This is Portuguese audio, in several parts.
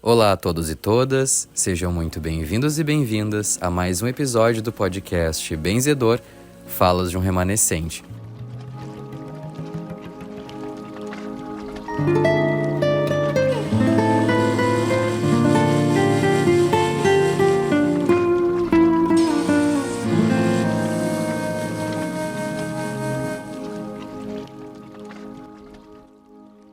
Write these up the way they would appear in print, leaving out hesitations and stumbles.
Olá a todos e todas, sejam muito bem-vindos e bem-vindas a mais um episódio do podcast Benzedor, Falas de um Remanescente.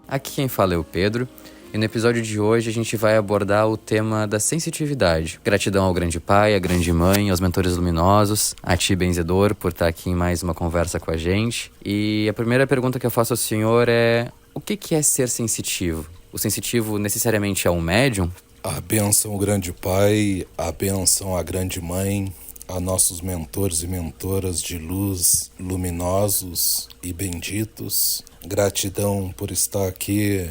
Aqui quem fala é o Pedro, e no episódio de hoje a gente vai abordar o tema da sensitividade. Gratidão ao grande pai, à grande mãe, aos mentores luminosos, a ti, benzedor, por estar aqui em mais uma conversa com a gente. E a primeira pergunta que eu faço ao senhor é: o que é ser sensitivo? O sensitivo necessariamente é um médium? A bênção ao grande pai, a bênção à grande mãe, a nossos mentores e mentoras de luz, luminosos e benditos. Gratidão por estar aqui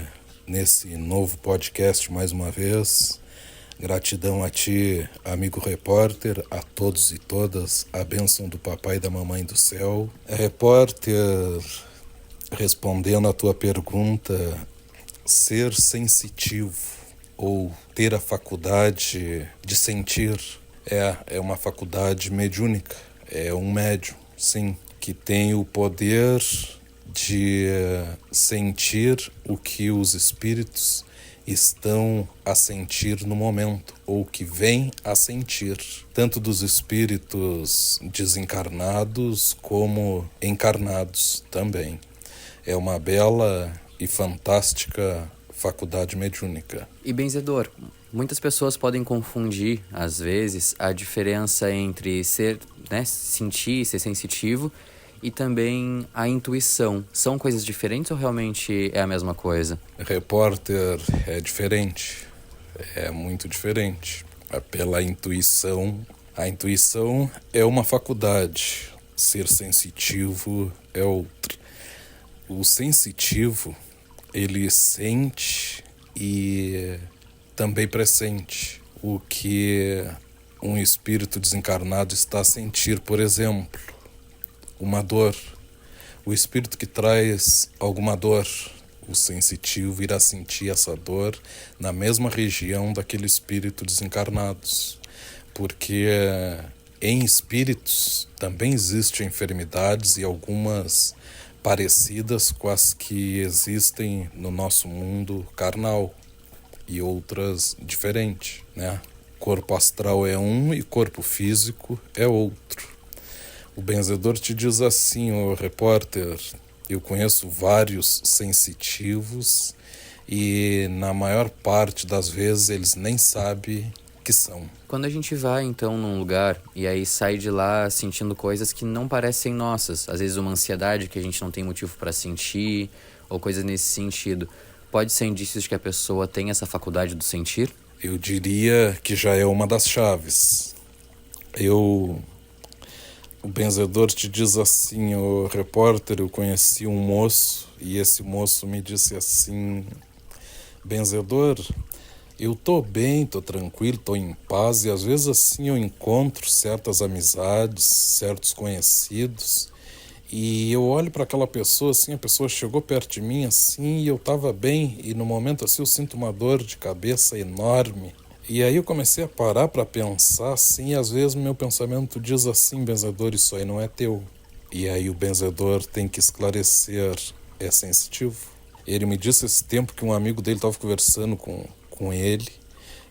nesse novo podcast mais uma vez. Gratidão a ti, amigo repórter, a todos e todas, a bênção do papai e da mamãe do céu. Repórter, respondendo à tua pergunta, ser sensitivo ou ter a faculdade de sentir é uma faculdade mediúnica, é um médium, sim, que tem o poder de sentir o que os espíritos estão a sentir no momento, ou que vêm a sentir, tanto dos espíritos desencarnados como encarnados também. É uma bela e fantástica faculdade mediúnica. E benzedor, muitas pessoas podem confundir, às vezes, a diferença entre sentir, ser sensitivo e também a intuição. São coisas diferentes ou realmente é a mesma coisa? Repórter, é diferente, é muito diferente. Pela intuição, a intuição é uma faculdade, ser sensitivo é outra. O sensitivo, ele sente e também pressente o que um espírito desencarnado está a sentir, por exemplo, uma dor. O espírito que traz alguma dor, o sensitivo irá sentir essa dor na mesma região daquele espírito desencarnados, porque em espíritos também existem enfermidades e algumas parecidas com as que existem no nosso mundo carnal e outras diferentes, né? Corpo astral é um e corpo físico é outro. O benzedor te diz assim, ô repórter, eu conheço vários sensitivos e na maior parte das vezes eles nem sabem que são. Quando a gente vai, então, num lugar e aí sai de lá sentindo coisas que não parecem nossas, às vezes uma ansiedade que a gente não tem motivo para sentir, ou coisas nesse sentido, pode ser indícios de que a pessoa tem essa faculdade do sentir? Eu diria que já é uma das chaves. O benzedor te diz assim, o repórter, eu conheci um moço e esse moço me disse assim: benzedor, eu tô bem, tô tranquilo, tô em paz e às vezes assim eu encontro certas amizades, certos conhecidos e eu olho para aquela pessoa assim, a pessoa chegou perto de mim assim e eu tava bem e no momento assim eu sinto uma dor de cabeça enorme. E aí eu comecei a parar para pensar assim, e às vezes meu pensamento diz assim, benzedor, isso aí não é teu. E aí o benzedor tem que esclarecer, é sensitivo. Ele me disse esse tempo que um amigo dele estava conversando com ele,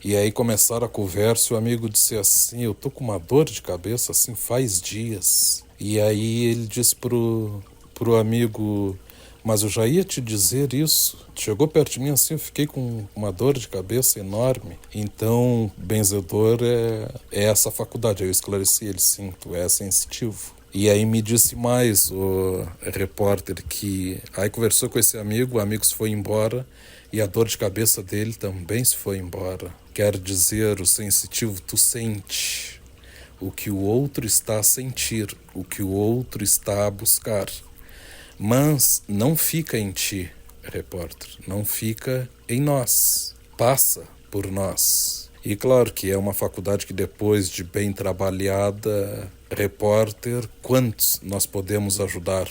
e aí começaram a conversa e o amigo disse assim, eu tô com uma dor de cabeça assim faz dias. E aí ele disse pro amigo, mas eu já ia te dizer isso. Chegou perto de mim assim, eu fiquei com uma dor de cabeça enorme. Então, benzedor é essa faculdade. Eu esclareci ele, sim, tu é sensitivo. E aí me disse mais o repórter que aí conversou com esse amigo, o amigo se foi embora e a dor de cabeça dele também se foi embora. Quer dizer, o sensitivo tu sente o que o outro está a sentir, o que o outro está a buscar. Mas não fica em ti, repórter, não fica em nós, passa por nós. E claro que é uma faculdade que depois de bem trabalhada, repórter, quantos nós podemos ajudar?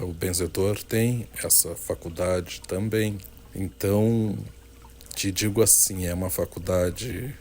O benzedor tem essa faculdade também. Então, te digo assim, é uma faculdade,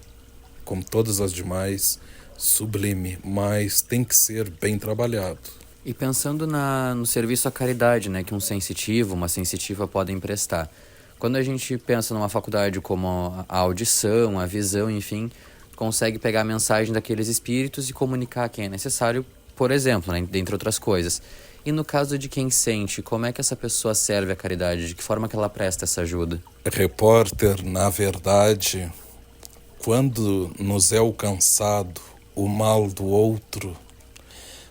como todas as demais, sublime, mas tem que ser bem trabalhado. E pensando no serviço à caridade, né, que um sensitivo, uma sensitiva podem prestar. Quando a gente pensa numa faculdade como a audição, a visão, enfim, consegue pegar a mensagem daqueles espíritos e comunicar a quem é necessário, por exemplo, né, dentre outras coisas. E no caso de quem sente, como é que essa pessoa serve à caridade? De que forma que ela presta essa ajuda? Repórter, na verdade, quando nos é alcançado o mal do outro,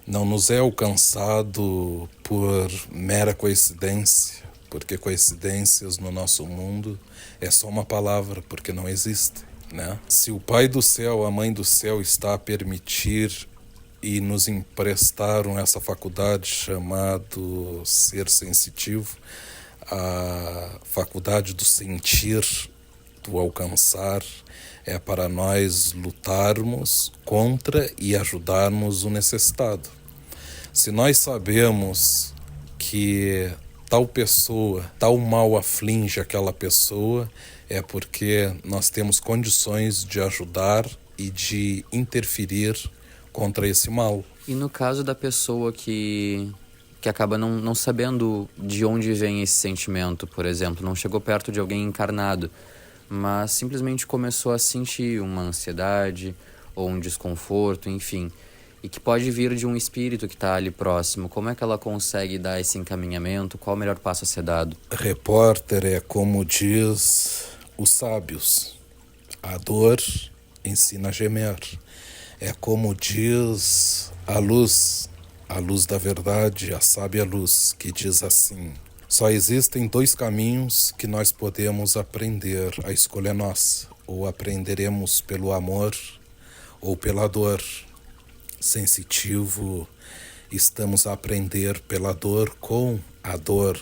não nos é alcançado por mera coincidência, porque coincidências no nosso mundo é só uma palavra, porque não existe, né? Se o Pai do Céu, a Mãe do Céu está a permitir e nos emprestaram essa faculdade chamado ser sensitivo, a faculdade do sentir, do alcançar, é para nós lutarmos contra e ajudarmos o necessitado. Se nós sabemos que tal pessoa, tal mal aflige aquela pessoa, é porque nós temos condições de ajudar e de interferir contra esse mal. E no caso da pessoa que acaba não sabendo de onde vem esse sentimento, por exemplo, não chegou perto de alguém encarnado, mas simplesmente começou a sentir uma ansiedade ou um desconforto, enfim, e que pode vir de um espírito que está ali próximo, como é que ela consegue dar esse encaminhamento? Qual o melhor passo a ser dado? Repórter, é como diz os sábios, a dor ensina a gemer. É como diz a luz da verdade, a sábia luz, que diz assim: só existem 2 caminhos que nós podemos aprender, a escolha é nossa. Ou aprenderemos pelo amor ou pela dor. Sensitivo, estamos a aprender pela dor com a dor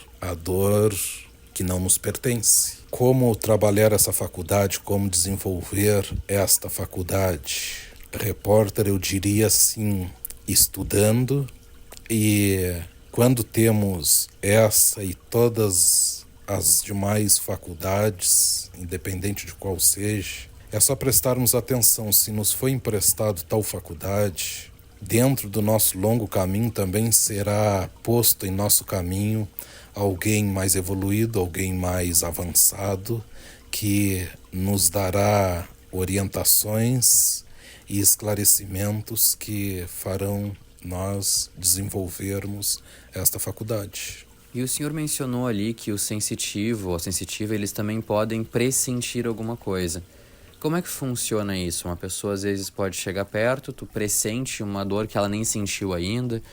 que não nos pertence. Como trabalhar essa faculdade, como desenvolver esta faculdade? Repórter, eu diria assim, estudando, e quando temos essa e todas as demais faculdades, independente de qual seja, é só prestarmos atenção. Se nos foi emprestado tal faculdade, dentro do nosso longo caminho também será posto em nosso caminho alguém mais evoluído, alguém mais avançado, que nos dará orientações e esclarecimentos que farão nós desenvolvermos esta faculdade. E o senhor mencionou ali que o sensitivo ou a sensitiva, eles também podem pressentir alguma coisa. Como é que funciona isso? Uma pessoa às vezes pode chegar perto, tu pressente uma dor que ela nem sentiu ainda,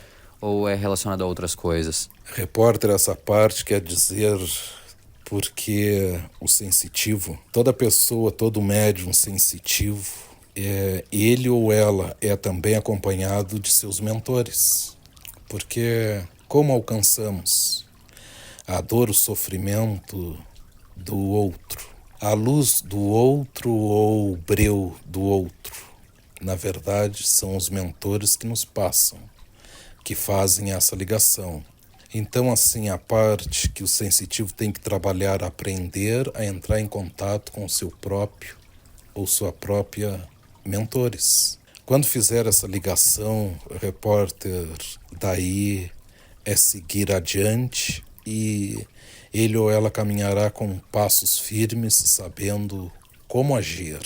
ou é relacionado a outras coisas? Repórter, essa parte quer dizer porque o sensitivo, toda pessoa, todo médium sensitivo, ele ou ela é também acompanhado de seus mentores. Porque como alcançamos a dor, o sofrimento do outro, a luz do outro ou o breu do outro? Na verdade, são os mentores que nos passam, que fazem essa ligação. Então, assim, a parte que o sensitivo tem que trabalhar, aprender a entrar em contato com o seu próprio ou sua própria mentores. Quando fizer essa ligação, repórter, daí é seguir adiante e ele ou ela caminhará com passos firmes, sabendo como agir.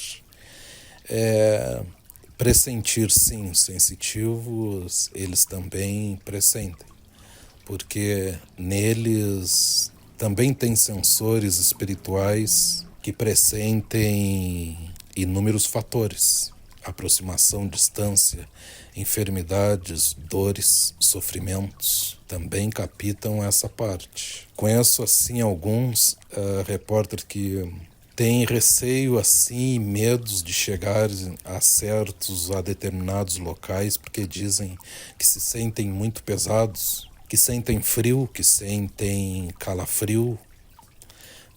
Pressentir, sim, os sensitivos, eles também pressentem, porque neles também tem sensores espirituais que pressentem inúmeros fatores: aproximação, distância, enfermidades, dores, sofrimentos, também captam essa parte. Conheço assim alguns repórteres que têm receio assim, medos de chegar a determinados locais, porque dizem que se sentem muito pesados, que sentem frio, que sentem calafrio,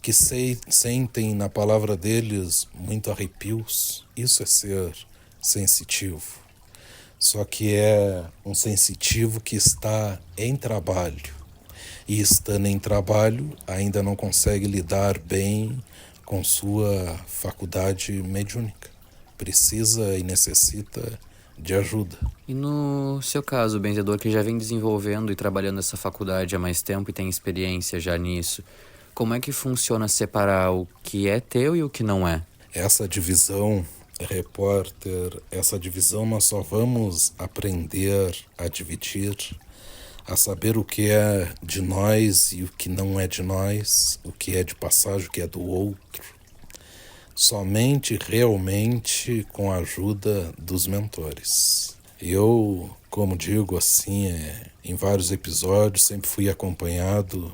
que sentem, na palavra deles, muito arrepios. Isso é ser sensitivo. Só que é um sensitivo que está em trabalho. E estando em trabalho, ainda não consegue lidar bem com sua faculdade mediúnica. Precisa e necessita de ajuda. E no seu caso, benzedor, que já vem desenvolvendo e trabalhando essa faculdade há mais tempo e tem experiência já nisso, como é que funciona separar o que é teu e o que não é? Essa divisão, repórter, essa divisão nós só vamos aprender a dividir, a saber o que é de nós e o que não é de nós, o que é de passagem, o que é do outro, somente realmente com a ajuda dos mentores. Eu, como digo assim, em vários episódios, sempre fui acompanhado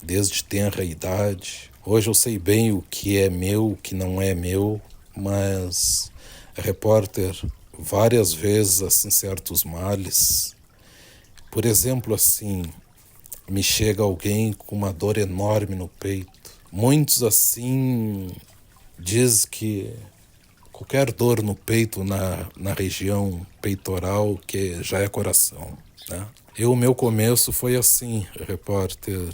desde tenra idade. Hoje eu sei bem o que é meu, o que não é meu, mas, repórter, várias vezes, assim, certos males. Por exemplo, assim, me chega alguém com uma dor enorme no peito. Muitos, assim, diz que qualquer dor no peito, na região peitoral, que já é coração, né? O meu começo foi assim, repórter.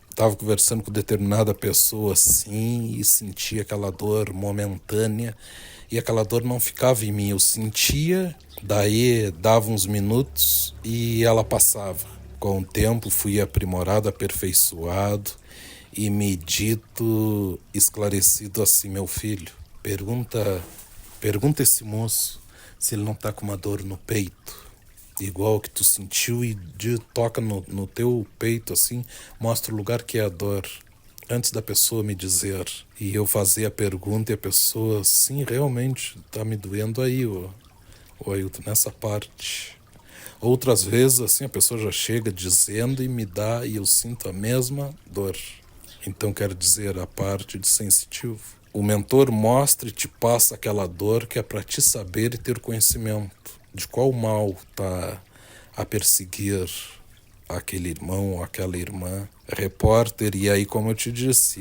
Estava conversando com determinada pessoa assim e sentia aquela dor momentânea e aquela dor não ficava em mim. Eu sentia, daí dava uns minutos e ela passava. Com o tempo fui aprimorado, aperfeiçoado e me dito esclarecido assim: meu filho, pergunta esse moço se ele não está com uma dor no peito, igual que tu sentiu, e toca no teu peito assim, mostra o lugar que é a dor, antes da pessoa me dizer. E eu fazia a pergunta e a pessoa, sim, realmente tá me doendo aí, ô Ailton, nessa parte. Outras vezes assim a pessoa já chega dizendo e me dá, e eu sinto a mesma dor. Então quero dizer, a parte de sensitivo, o mentor mostra e te passa aquela dor que é para ti saber e ter conhecimento de qual mal está a perseguir aquele irmão ou aquela irmã. Repórter, e aí, como eu te disse,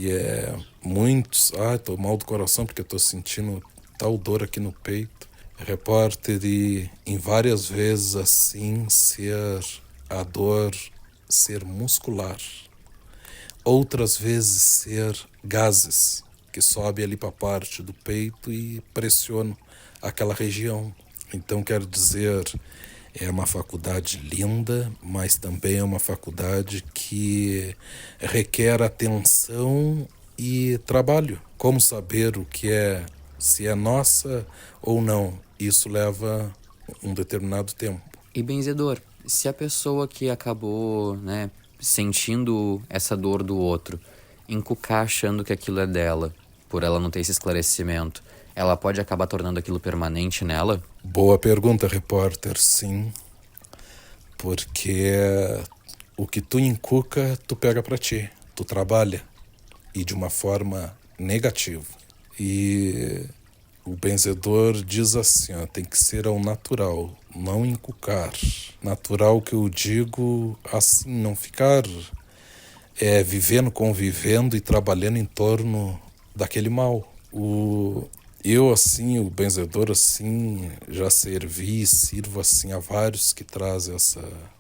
muitos, estou mal do coração porque estou sentindo tal dor aqui no peito. Repórter, e em várias vezes assim, a dor ser muscular. Outras vezes ser gases, que sobe ali para a parte do peito e pressionam aquela região. Então, quero dizer, é uma faculdade linda, mas também é uma faculdade que requer atenção e trabalho. Como saber o que é, se é nossa ou não? Isso leva um determinado tempo. E benzedor, se a pessoa que acabou, sentindo essa dor do outro, encucar achando que aquilo é dela, por ela não ter esse esclarecimento, ela pode acabar tornando aquilo permanente nela? Boa pergunta, repórter, sim. Porque o que tu encuca, tu pega pra ti. Tu trabalha, e de uma forma negativa. E o benzedor diz assim, tem que ser ao natural, não encucar. Natural que eu digo assim, não ficar vivendo, convivendo e trabalhando em torno daquele mal. Eu, assim, o benzedor, assim, já servi e sirvo, assim, a vários que trazem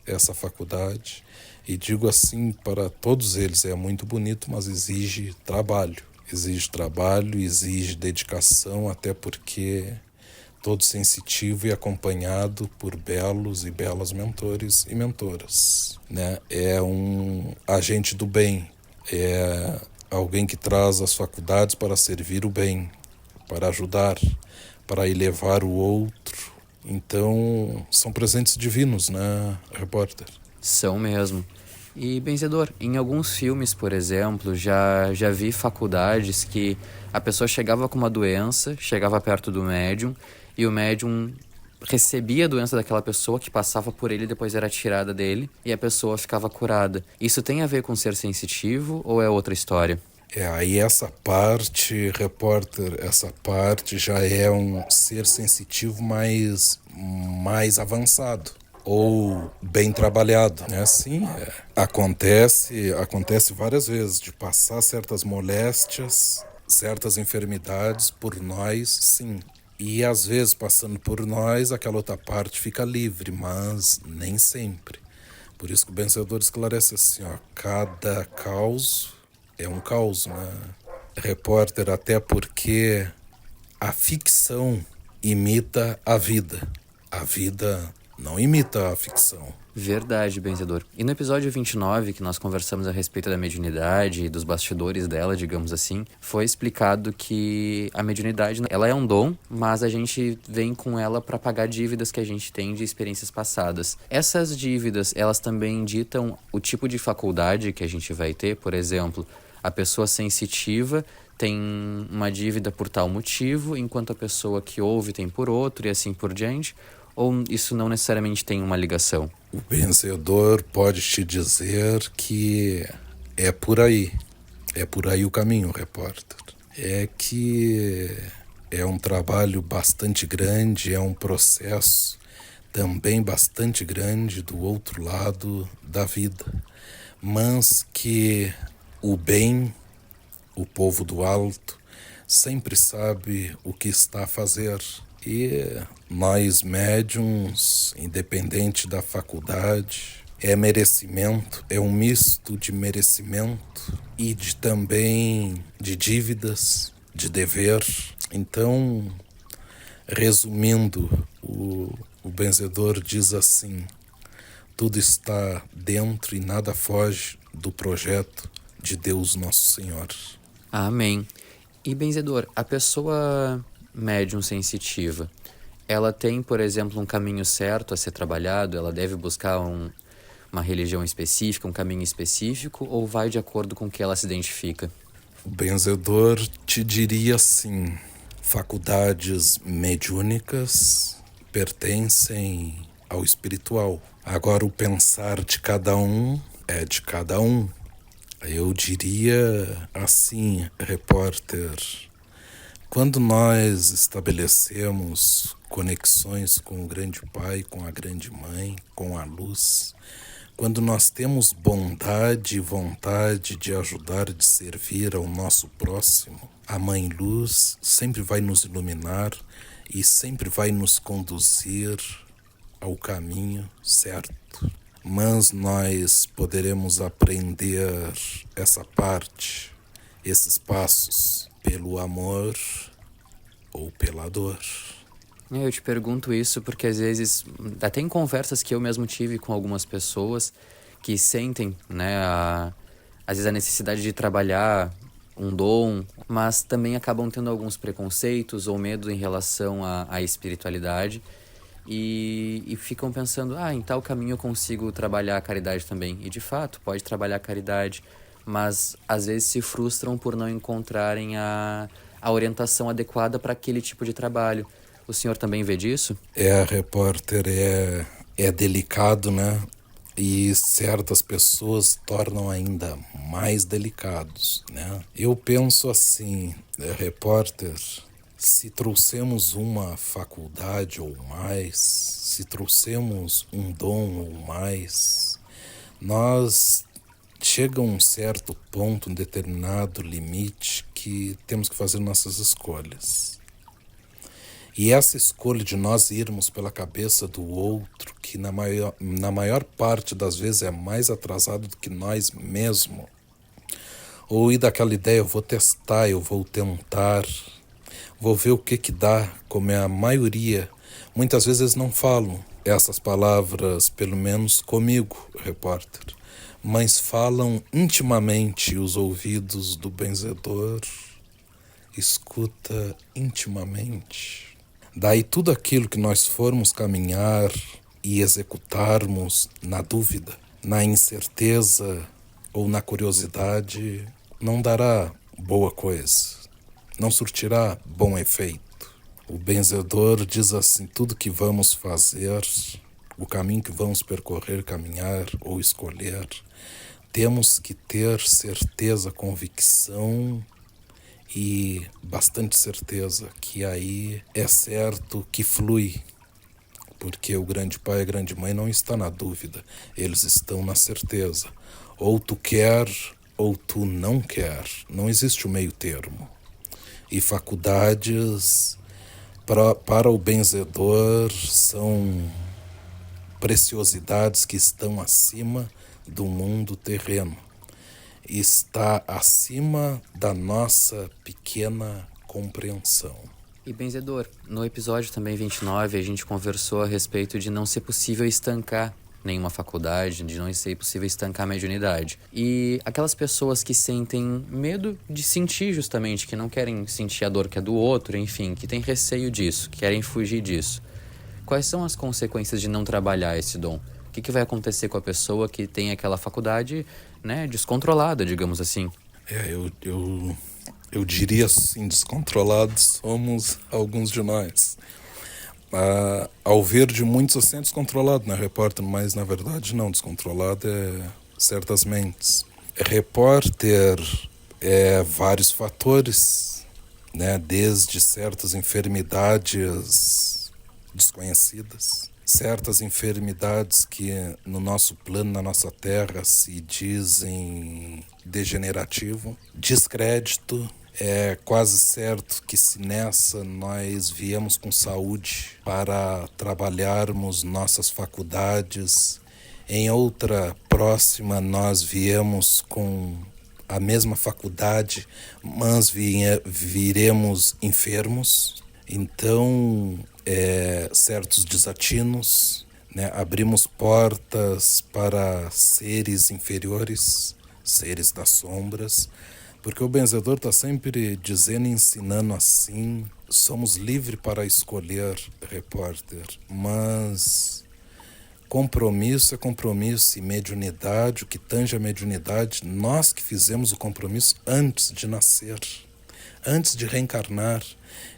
essa faculdade. E digo assim, para todos eles, é muito bonito, mas exige trabalho. Exige trabalho, exige dedicação, até porque todo sensitivo e acompanhado por belos e belas mentores e mentoras, né? É um agente do bem, é alguém que traz as faculdades para servir o bem, para ajudar, para elevar o outro. Então, são presentes divinos, né, repórter? São mesmo. E, benzedor, em alguns filmes, por exemplo, já vi faculdades que a pessoa chegava com uma doença, chegava perto do médium, e o médium recebia a doença daquela pessoa, que passava por ele e depois era tirada dele, e a pessoa ficava curada. Isso tem a ver com ser sensitivo ou é outra história? Aí essa parte, repórter, essa parte já é um ser sensitivo mais avançado ou bem trabalhado, né? Sim, acontece várias vezes de passar certas moléstias, certas enfermidades por nós, sim. E às vezes, passando por nós, aquela outra parte fica livre, mas nem sempre. Por isso que o benzedor esclarece assim, cada caos é um caos, né? Repórter, até porque a ficção imita a vida não imita a ficção. Verdade, benzedor. E no episódio 29, que nós conversamos a respeito da mediunidade e dos bastidores dela, digamos assim, foi explicado que a mediunidade, ela é um dom, mas a gente vem com ela para pagar dívidas que a gente tem de experiências passadas. Essas dívidas, elas também ditam o tipo de faculdade que a gente vai ter. Por exemplo, a pessoa sensitiva tem uma dívida por tal motivo, enquanto a pessoa que ouve tem por outro e assim por diante. Ou isso não necessariamente tem uma ligação? O benzedor pode te dizer que é por aí o caminho, repórter. É que é um trabalho bastante grande, é um processo também bastante grande do outro lado da vida, mas que o bem, o povo do alto, sempre sabe o que está a fazer. E nós médiums, independente da faculdade, é merecimento, é um misto de merecimento e também de dívidas, de dever. Então, resumindo, o benzedor diz assim: tudo está dentro e nada foge do projeto de Deus Nosso Senhor. Amém. E benzedor, a pessoa médium sensitiva, ela tem, por exemplo, um caminho certo a ser trabalhado? Ela deve buscar uma religião específica, um caminho específico, ou vai de acordo com o que ela se identifica? O benzedor te diria assim: faculdades mediúnicas pertencem ao espiritual. Agora, o pensar de cada um é de cada um. Eu diria assim, repórter, quando nós estabelecemos conexões com o grande Pai, com a grande Mãe, com a luz, quando nós temos bondade e vontade de ajudar, de servir ao nosso próximo, a Mãe Luz sempre vai nos iluminar e sempre vai nos conduzir ao caminho certo. Mas nós poderemos aprender essa parte, esses passos, pelo amor ou pela dor. Eu te pergunto isso porque às vezes, até em conversas que eu mesmo tive com algumas pessoas que sentem, né, às vezes a necessidade de trabalhar um dom, mas também acabam tendo alguns preconceitos ou medo em relação à espiritualidade e ficam pensando, em tal caminho eu consigo trabalhar a caridade também. E de fato, pode trabalhar a caridade, mas às vezes se frustram por não encontrarem a orientação adequada para aquele tipo de trabalho. O senhor também vê disso? Repórter, é delicado, né? E certas pessoas tornam ainda mais delicados, né? Eu penso assim, repórter, se trouxemos uma faculdade ou mais, se trouxemos um dom ou mais, nós chega a um certo ponto, um determinado limite, que temos que fazer nossas escolhas. E essa escolha de nós irmos pela cabeça do outro, que na maior parte das vezes é mais atrasado do que nós mesmos, ou ir daquela ideia, eu vou testar, eu vou tentar, vou ver o que dá, como é a maioria. Muitas vezes eles não falam essas palavras, pelo menos comigo, repórter, mas falam intimamente. Os ouvidos do benzedor escuta intimamente. Daí tudo aquilo que nós formos caminhar e executarmos na dúvida, na incerteza ou na curiosidade, não dará boa coisa, não surtirá bom efeito. O benzedor diz assim: tudo que vamos fazer, o caminho que vamos percorrer, caminhar ou escolher, temos que ter certeza, convicção e bastante certeza que aí é certo que flui, porque o grande Pai e a grande Mãe não está na dúvida, eles estão na certeza. Ou tu quer ou tu não quer, não existe o meio termo. E faculdades para o benzedor são preciosidades que estão acima do mundo terreno. está acima da nossa pequena compreensão. E benzedor, no episódio também 29 a gente conversou a respeito de não ser possível estancar nenhuma faculdade, de não ser possível estancar a mediunidade. E aquelas pessoas que sentem medo de sentir justamente, que não querem sentir a dor que é do outro, enfim, que têm receio disso, que querem fugir disso. Quais são as consequências de não trabalhar esse dom? O que vai acontecer com a pessoa que tem aquela faculdade, né, descontrolada, digamos assim? Eu diria assim, descontrolados somos alguns de nós. Ao ver de muitos assim é descontrolado, né, repórter? Mas na verdade não, descontrolado é certas mentes. Repórter é vários fatores, né, desde certas enfermidades desconhecidas, certas enfermidades que no nosso plano, na nossa terra, se dizem degenerativo, descrédito. É quase certo que se nessa nós viemos com saúde para trabalharmos nossas faculdades, em outra próxima nós viemos com a mesma faculdade, mas viremos enfermos. Então, certos desatinos, né? Abrimos portas para seres inferiores, seres das sombras, porque o benzedor está sempre dizendo e ensinando assim: somos livres para escolher, repórter, mas compromisso é compromisso, e mediunidade, o que tange a mediunidade, nós que fizemos o compromisso antes de nascer, antes de reencarnar.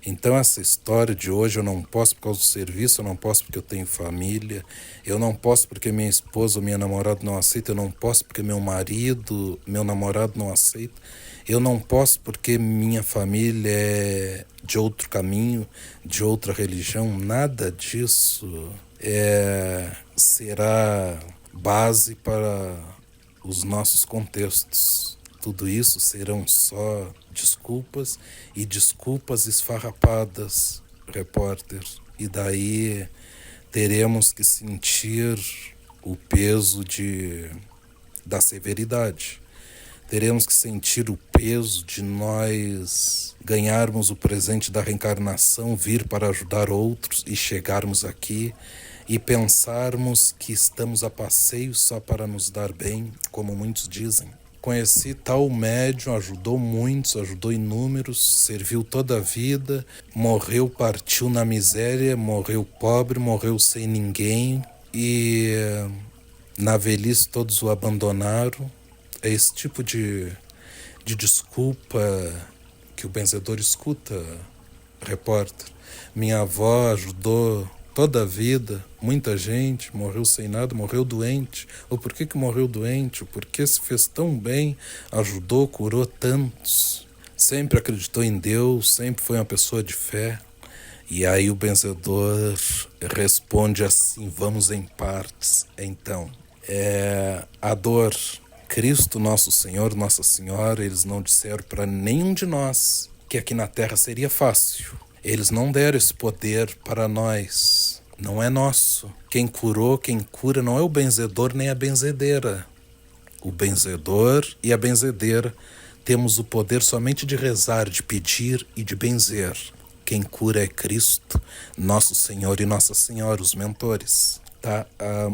Então essa história de hoje eu não posso por causa do serviço, eu não posso porque eu tenho família, eu não posso porque minha esposa ou minha namorada não aceita, eu não posso porque meu marido, meu namorado não aceita, eu não posso porque minha família é de outro caminho, de outra religião. Nada disso será base para os nossos contextos. Tudo isso serão só desculpas, e desculpas esfarrapadas, repórter. E daí teremos que sentir o peso da severidade. Teremos que sentir o peso de nós ganharmos o presente da reencarnação, vir para ajudar outros e chegarmos aqui e pensarmos que estamos a passeio só para nos dar bem, como muitos dizem. Conheci tal médium, ajudou muitos, ajudou inúmeros, serviu toda a vida, morreu, partiu na miséria, morreu pobre, morreu sem ninguém e na velhice todos o abandonaram. É esse tipo de desculpa que o benzedor escuta, repórter. Minha avó ajudou toda a vida, muita gente, morreu sem nada, morreu doente. Ou por que morreu doente? Ou porque se fez tão bem, ajudou, curou tantos. Sempre acreditou em Deus, sempre foi uma pessoa de fé. E aí o benzedor responde assim: vamos em partes. Então, a dor, Cristo, nosso Senhor, Nossa Senhora, eles não disseram para nenhum de nós que aqui na Terra seria fácil. Eles não deram esse poder para nós. Não é nosso. Quem curou, quem cura não é o benzedor nem a benzedeira. O benzedor e a benzedeira temos o poder somente de rezar, de pedir e de benzer. Quem cura é Cristo, Nosso Senhor e Nossa Senhora, os mentores.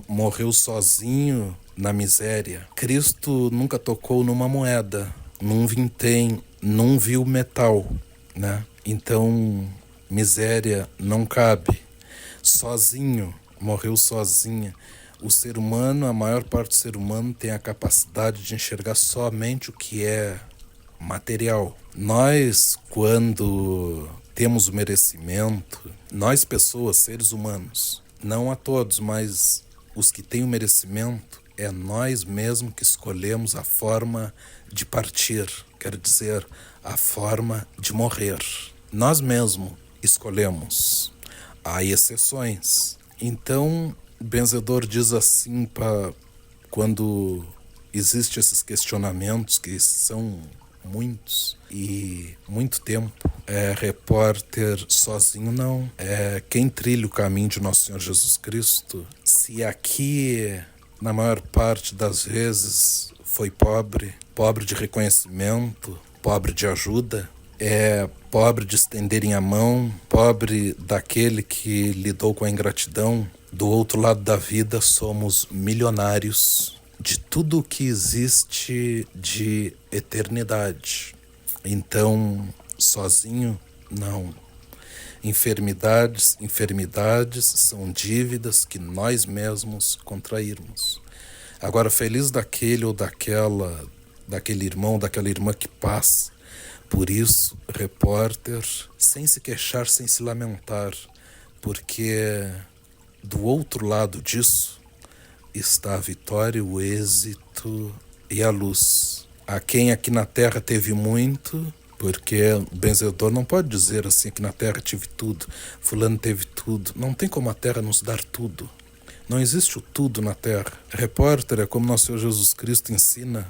Morreu sozinho na miséria. Cristo nunca tocou numa moeda, num vintém, não viu metal, né? Então, miséria não cabe. Sozinho, morreu sozinha. O ser humano, a maior parte do ser humano tem a capacidade de enxergar somente o que é material. Nós, quando temos o merecimento, nós pessoas, seres humanos, não a todos, mas os que têm o merecimento, é nós mesmos que escolhemos a forma de partir, quer dizer, a forma de morrer. Nós mesmos escolhemos. Há exceções. Então, o benzedor diz assim, quando existem esses questionamentos, que são muitos e muito tempo, repórter sozinho não. Quem trilha o caminho de Nosso Senhor Jesus Cristo, se aqui, na maior parte das vezes, foi pobre, pobre de reconhecimento, pobre de ajuda, é pobre de estenderem a mão, pobre daquele que lidou com a ingratidão. Do outro lado da vida somos milionários de tudo o que existe de eternidade. Então, sozinho, não. Enfermidades são dívidas que nós mesmos contrairmos. Agora, feliz daquele ou daquele irmão, daquela irmã que passa por isso, repórter, sem se queixar, sem se lamentar, porque do outro lado disso está a vitória, o êxito e a luz. A quem aqui na terra teve muito, porque o benzedor não pode dizer assim, que na terra tive tudo, fulano teve tudo. Não tem como a terra nos dar tudo. Não existe o tudo na terra. Repórter, é como nosso Senhor Jesus Cristo ensina,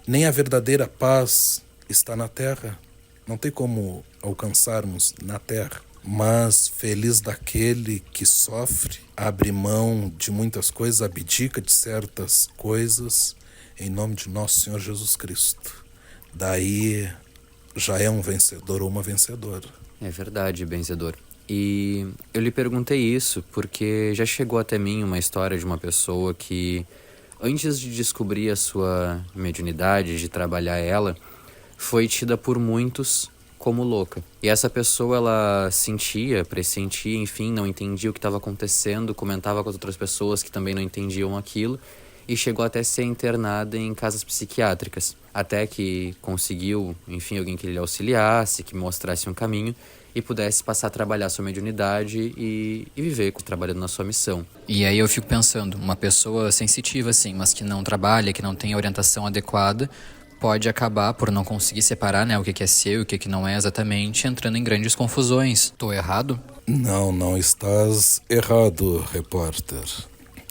nem a verdadeira paz está na terra. Não tem como alcançarmos na terra. Mas feliz daquele que sofre, abre mão de muitas coisas, abdica de certas coisas, em nome de nosso Senhor Jesus Cristo. Daí já é um vencedor ou uma vencedora. É verdade, benzedor. E eu lhe perguntei isso porque já chegou até mim uma história de uma pessoa que, antes de descobrir a sua mediunidade, de trabalhar ela, foi tida por muitos como louca. E essa pessoa, ela sentia, pressentia, enfim, não entendia o que estava acontecendo, comentava com as outras pessoas que também não entendiam aquilo, e chegou até a ser internada em casas psiquiátricas. Até que conseguiu, enfim, alguém que lhe auxiliasse, que mostrasse um caminho e pudesse passar a trabalhar sua mediunidade e viver trabalhando na sua missão. E aí eu fico pensando, uma pessoa sensitiva assim, mas que não trabalha, que não tem a orientação adequada, pode acabar por não conseguir separar, né, o que é seu e o que não é exatamente, entrando em grandes confusões. Tô errado? Não estás errado, repórter.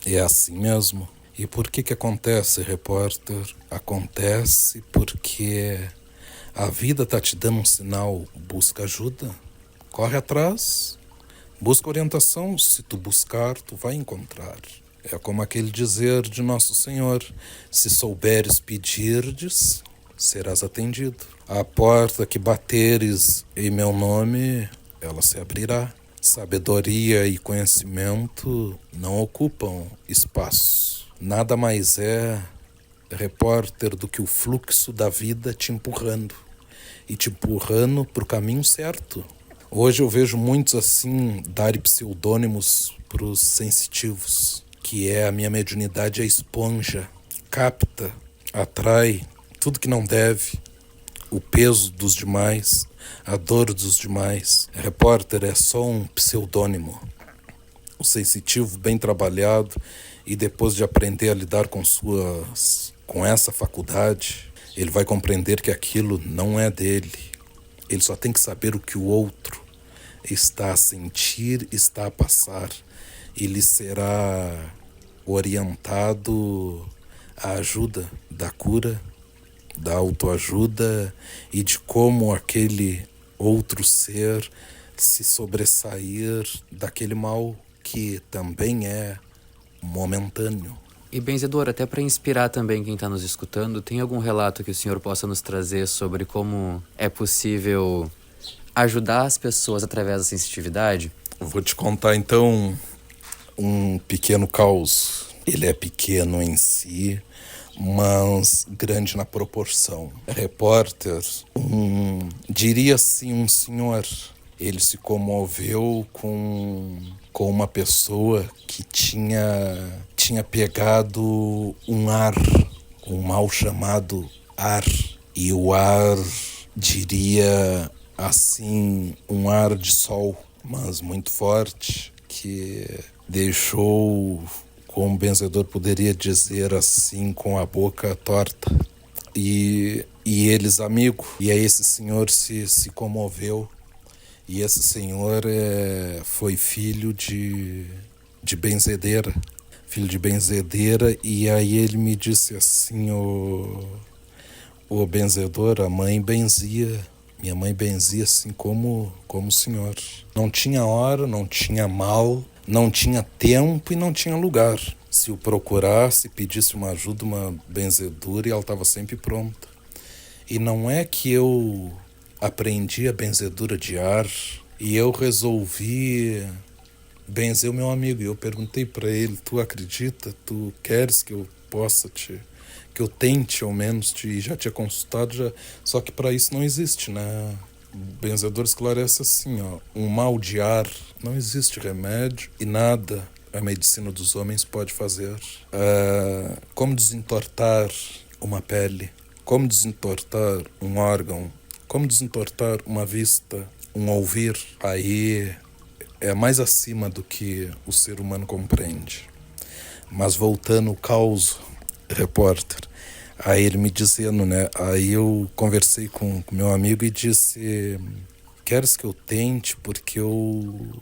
É assim mesmo. E por que acontece, repórter? Acontece porque a vida tá te dando um sinal, busca ajuda, corre atrás, busca orientação, se tu buscar, tu vai encontrar. É como aquele dizer de Nosso Senhor, se souberes pedirdes, serás atendido. A porta que bateres em meu nome, ela se abrirá. Sabedoria e conhecimento não ocupam espaço. Nada mais é, repórter, do que o fluxo da vida te empurrando. E te empurrando para o caminho certo. Hoje eu vejo muitos assim darem pseudônimos para os sensitivos, que é a minha mediunidade, a esponja, capta, atrai tudo que não deve, o peso dos demais, a dor dos demais. Repórter é só um pseudônimo. O sensitivo bem trabalhado e depois de aprender a lidar com essa faculdade, ele vai compreender que aquilo não é dele. Ele só tem que saber o que o outro está a sentir, está a passar. Ele será orientado à ajuda da cura, da autoajuda e de como aquele outro ser se sobressair daquele mal que também é momentâneo. E benzedor, até para inspirar também quem está nos escutando, tem algum relato que o senhor possa nos trazer sobre como é possível ajudar as pessoas através da sensitividade? Vou te contar então um pequeno caos. Ele é pequeno em si, mas grande na proporção. Repórter, diria assim, um senhor, ele se comoveu com uma pessoa que tinha pegado um ar, um mal chamado ar. E o ar, diria assim, um ar de sol, mas muito forte, que deixou, como o benzedor poderia dizer assim, com a boca torta. E eles, amigo, e aí esse senhor se comoveu. E esse senhor foi filho de benzedeira. Filho de benzedeira. E aí ele me disse assim, o benzedor, a mãe benzia. Minha mãe benzia assim como o senhor. Não tinha hora, não tinha mal, não tinha tempo e não tinha lugar. Se o procurasse, pedisse uma ajuda, uma benzedura, e ela estava sempre pronta. E não é que eu aprendi a benzedura de ar e eu resolvi benzer o meu amigo. E eu perguntei para ele, tu acredita? Tu queres que eu possa que eu tente ao menos já tinha consultado, só que para isso não existe, né? O benzedor esclarece assim, ó, um mal de ar, não existe remédio e nada a medicina dos homens pode fazer. Como desentortar uma pele, como desentortar um órgão, como desentortar uma vista, um ouvir, aí é mais acima do que o ser humano compreende. Mas voltando ao caos, repórter, aí ele me dizendo, né, aí eu conversei com meu amigo e disse, queres que eu tente, porque eu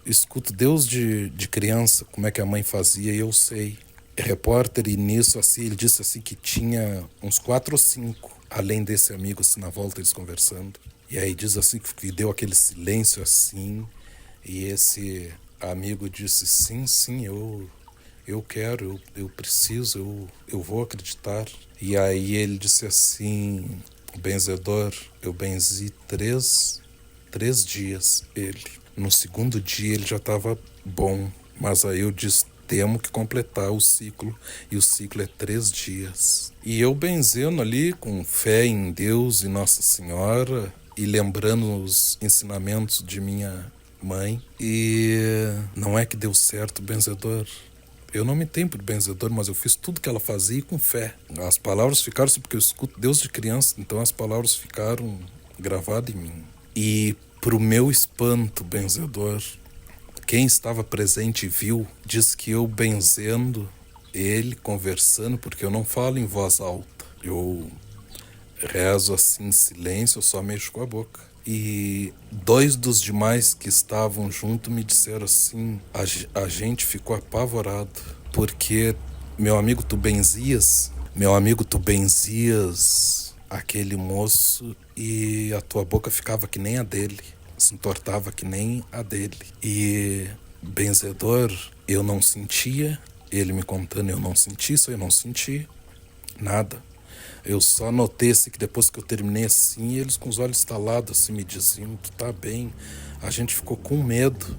escuto Deus de criança, como é que a mãe fazia, e eu sei. Repórter, e nisso, assim, ele disse assim que tinha uns 4 ou 5, além desse amigo, assim, na volta eles conversando. E aí diz assim que deu aquele silêncio assim, e esse amigo disse, sim, eu quero, eu preciso, eu vou acreditar. E aí ele disse assim, o benzedor, eu benzi 3 dias ele. No segundo dia ele já estava bom, mas aí eu disse, temos que completar o ciclo, e o ciclo é 3 dias. E eu benzendo ali com fé em Deus e Nossa Senhora, e lembrando os ensinamentos de minha mãe, e não é que deu certo o benzedor. Eu não me tenho por benzedor, mas eu fiz tudo que ela fazia com fé. As palavras ficaram, porque eu escuto Deus de criança, então as palavras ficaram gravadas em mim. E pro meu espanto, benzedor, quem estava presente e viu, diz que eu benzendo ele, conversando, porque eu não falo em voz alta. Eu rezo assim em silêncio, eu só mexo com a boca. E 2 dos demais que estavam junto me disseram assim, a gente ficou apavorado, porque meu amigo, tu benzias aquele moço e a tua boca ficava que nem a dele, se entortava que nem a dele. E benzedor, eu não sentia, ele me contando, eu não senti isso, eu não senti nada. Eu só notei assim, que depois que eu terminei assim, eles com os olhos estalados assim, me diziam, tu tá bem. A gente ficou com medo.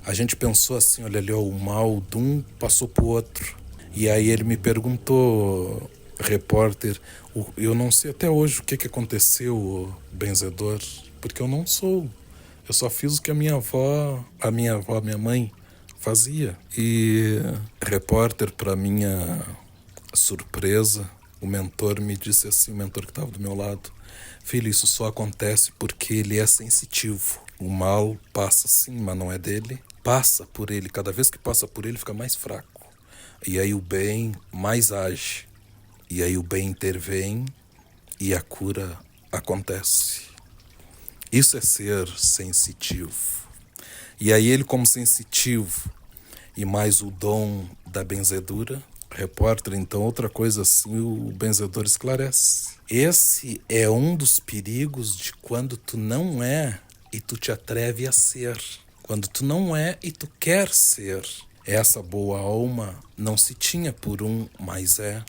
A gente pensou assim, olha ali, ó, o mal de um passou pro outro. E aí ele me perguntou, repórter, eu não sei até hoje o que aconteceu, benzedor, porque eu não sou. Eu só fiz o que a minha mãe fazia. E repórter, para minha surpresa, o mentor me disse assim, o mentor que estava do meu lado, filho, isso só acontece porque ele é sensitivo. O mal passa sim, mas não é dele. Passa por ele, cada vez que passa por ele fica mais fraco. E aí o bem mais age. E aí o bem intervém e a cura acontece. Isso é ser sensitivo. E aí ele, como sensitivo e mais o dom da benzedura, repórter, então outra coisa assim, o benzedor esclarece. Esse é um dos perigos de quando tu não é e tu te atreve a ser. Quando tu não é e tu quer ser. Essa boa alma não se tinha por um, mas é.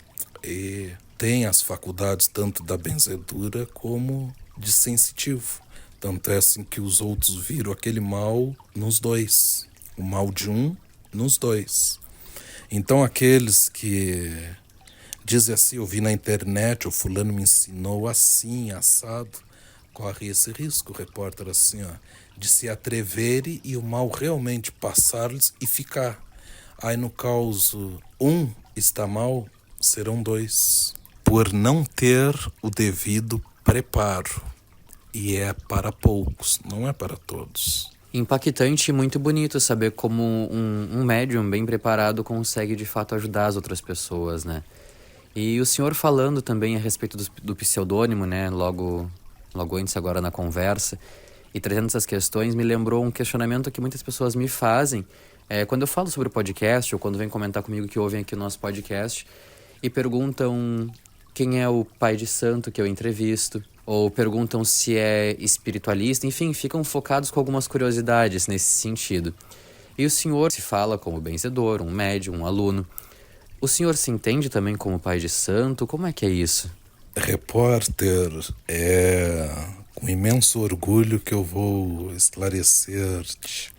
E tem as faculdades tanto da benzedura como de sensitivo. Tanto é assim que os outros viram aquele mal nos 2. O mal de um nos 2. Então aqueles que dizem assim, eu vi na internet, o fulano me ensinou assim, assado, corre esse risco, o repórter assim, ó, de se atreverem e o mal realmente passar-lhes e ficar. Aí no caso, um está mal, serão 2. Por não ter o devido preparo. E é para poucos, não é para todos. Impactante e muito bonito saber como um médium bem preparado consegue de fato ajudar as outras pessoas, né? E o senhor falando também a respeito do pseudônimo, né? Logo antes agora na conversa, e trazendo essas questões, me lembrou um questionamento que muitas pessoas me fazem quando eu falo sobre o podcast, ou quando vêm comentar comigo que ouvem aqui o nosso podcast, e perguntam quem é o pai de santo que eu entrevisto, ou perguntam se é espiritualista, enfim, ficam focados com algumas curiosidades nesse sentido. E o senhor se fala como benzedor, um médium, um aluno. O senhor se entende também como pai de santo? Como é que é isso? Repórter, é com imenso orgulho que eu vou esclarecer-te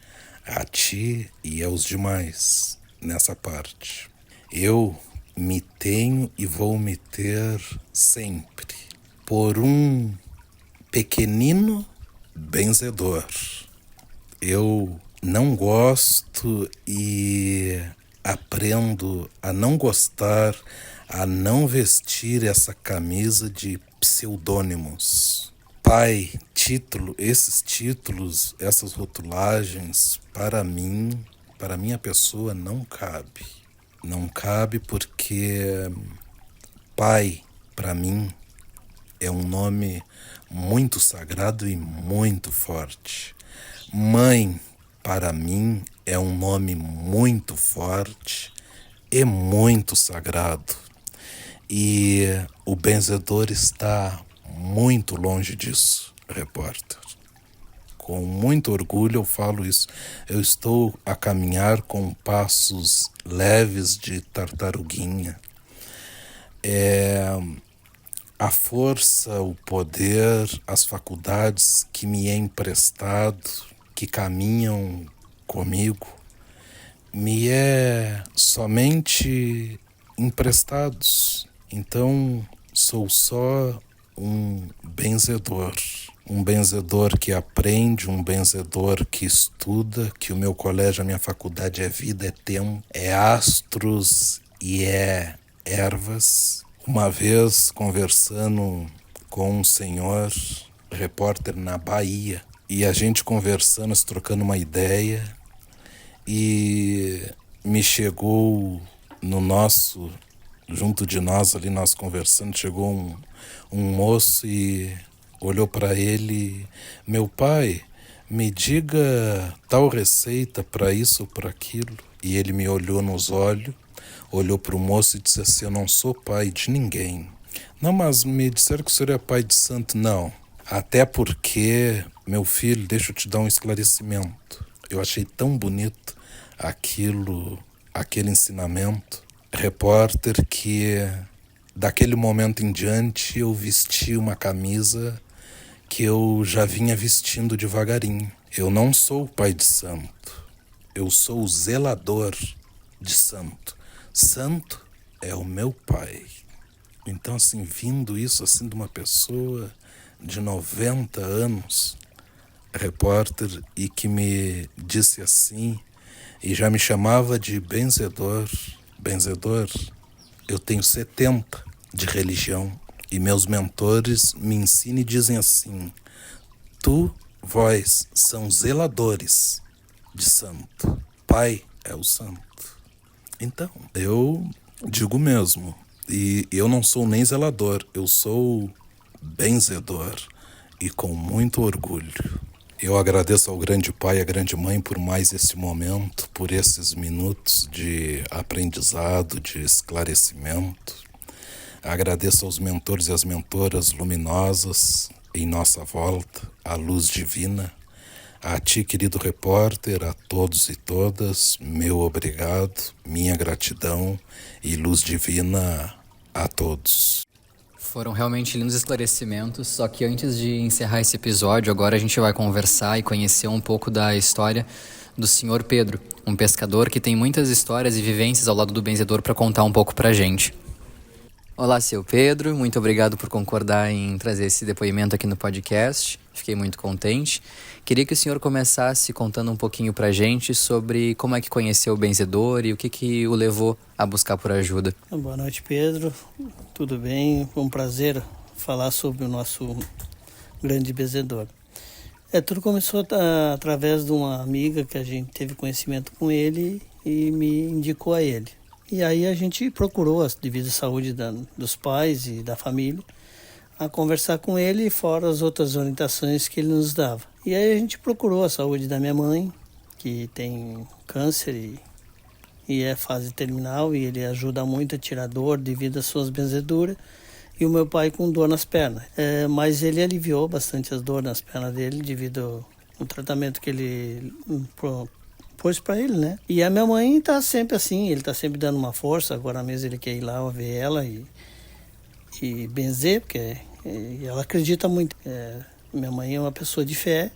a ti e aos demais nessa parte. Eu me tenho e vou me ter sempre por um pequenino benzedor. Eu não gosto e aprendo a não gostar, a não vestir essa camisa de pseudônimos. Pai, título, esses títulos, essas rotulagens, para mim, para minha pessoa, não cabe. Não cabe porque pai, para mim, é um nome muito sagrado e muito forte. Mãe, para mim, é um nome muito forte e muito sagrado. E o benzedor está muito longe disso, repórter. Com muito orgulho eu falo isso. Eu estou a caminhar com passos leves de tartaruguinha. A força, o poder, as faculdades que me é emprestado, que caminham comigo, me é somente emprestados. Então, sou só um benzedor que aprende, um benzedor que estuda, que o meu colégio, a minha faculdade é vida, é tempo, é astros e é ervas. Uma vez, conversando com um senhor, repórter na Bahia, e a gente conversando, se trocando uma ideia, e me chegou junto de nós ali, nós conversando, chegou um moço e olhou para ele: meu pai, me diga tal receita para isso ou para aquilo. E ele me olhou nos olhos, olhou para o moço e disse assim: eu não sou pai de ninguém. Não, mas me disseram que o senhor é pai de santo. Não, até porque, meu filho, deixa eu te dar um esclarecimento. Eu achei tão bonito aquele ensinamento, repórter, que daquele momento em diante eu vesti uma camisa que eu já vinha vestindo devagarinho. Eu não sou o pai de santo, eu sou o zelador de santo. Santo é o meu pai. Então, assim, vindo isso assim de uma pessoa de 90 anos, repórter, e que me disse assim, e já me chamava de benzedor. Benzedor, eu tenho 70 de religião, e meus mentores me ensinam e dizem assim: vós são zeladores de santo. Pai é o santo. Então, eu digo mesmo, e eu não sou nem zelador, eu sou benzedor, e com muito orgulho. Eu agradeço ao grande pai e à grande mãe por mais esse momento, por esses minutos de aprendizado, de esclarecimento. Agradeço aos mentores e às mentoras luminosas em nossa volta, a luz divina. A ti, querido repórter, a todos e todas, meu obrigado, minha gratidão e luz divina a todos. Foram realmente lindos esclarecimentos, só que antes de encerrar esse episódio, agora a gente vai conversar e conhecer um pouco da história do Senhor Pedro, um pescador que tem muitas histórias e vivências ao lado do benzedor para contar um pouco pra gente. Olá, seu Pedro, muito obrigado por concordar em trazer esse depoimento aqui no podcast, fiquei muito contente. Queria que o senhor começasse contando um pouquinho pra gente sobre como é que conheceu o benzedor e o que o levou a buscar por ajuda. Boa noite, Pedro, tudo bem? Foi um prazer falar sobre o nosso grande benzedor. Tudo começou através de uma amiga que a gente teve conhecimento com ele e me indicou a ele. E aí a gente procurou a devida saúde dos pais e da família, a conversar com ele, fora as outras orientações que ele nos dava. E aí a gente procurou a saúde da minha mãe, que tem câncer e é fase terminal, e ele ajuda muito a tirar dor devido às suas benzeduras, e o meu pai com dor nas pernas. Mas ele aliviou bastante as dores nas pernas dele devido ao tratamento que ele pôs para ele, né? E a minha mãe tá sempre assim, ele tá sempre dando uma força, agora mesmo ele quer ir lá ver ela e benzer, porque ela acredita muito. Minha mãe é uma pessoa de fé